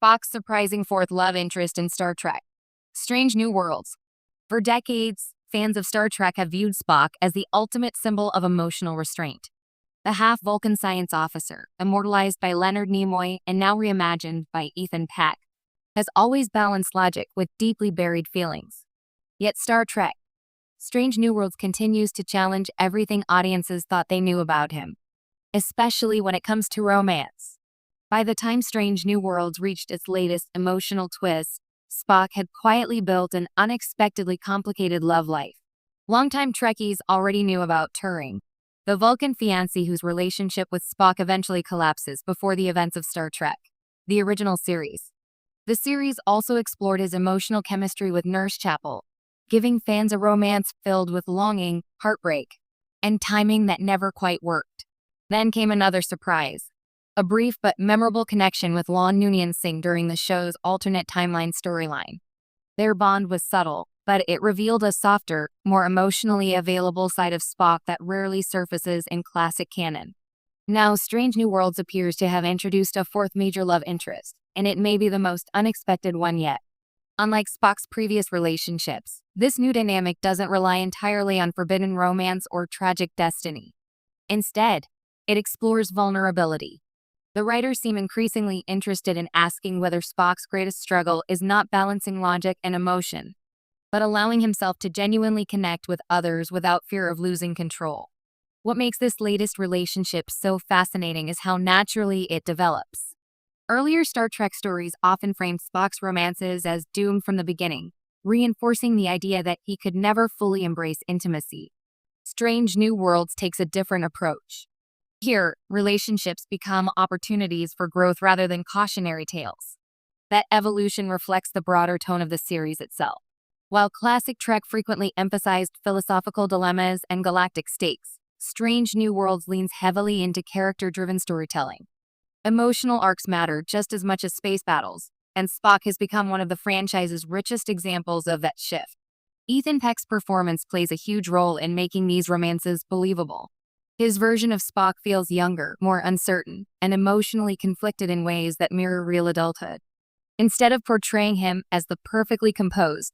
Spock's surprising fourth love interest in Star Trek. Strange New Worlds. For decades, fans of Star Trek have viewed Spock as the ultimate symbol of emotional restraint. The half-Vulcan science officer, immortalized by Leonard Nimoy and now reimagined by Ethan Peck, has always balanced logic with deeply buried feelings. Yet Star Trek Strange New Worlds continues to challenge everything audiences thought they knew about him, especially when it comes to romance. By the time Strange New Worlds reached its latest emotional twist, Spock had quietly built an unexpectedly complicated love life. Longtime Trekkies already knew about Turing, the Vulcan fiancé whose relationship with Spock eventually collapses before the events of Star Trek, the original series. The series also explored his emotional chemistry with Nurse Chapel, giving fans a romance filled with longing, heartbreak, and timing that never quite worked. Then came another surprise. A brief but memorable connection with Lon Noonien Singh during the show's alternate timeline storyline. Their bond was subtle, but it revealed a softer, more emotionally available side of Spock that rarely surfaces in classic canon. Now, Strange New Worlds appears to have introduced a fourth major love interest, and it may be the most unexpected one yet. Unlike Spock's previous relationships, this new dynamic doesn't rely entirely on forbidden romance or tragic destiny. Instead, it explores vulnerability. The writers seem increasingly interested in asking whether Spock's greatest struggle is not balancing logic and emotion, but allowing himself to genuinely connect with others without fear of losing control. What makes this latest relationship so fascinating is how naturally it develops. Earlier Star Trek stories often framed Spock's romances as doomed from the beginning, reinforcing the idea that he could never fully embrace intimacy. Strange New Worlds takes a different approach. Here, relationships become opportunities for growth rather than cautionary tales. That evolution reflects the broader tone of the series itself. While classic Trek frequently emphasized philosophical dilemmas and galactic stakes, Strange New Worlds leans heavily into character-driven storytelling. Emotional arcs matter just as much as space battles, and Spock has become one of the franchise's richest examples of that shift. Ethan Peck's performance plays a huge role in making these romances believable. His version of Spock feels younger, more uncertain, and emotionally conflicted in ways that mirror real adulthood. Instead of portraying him as the perfectly composed,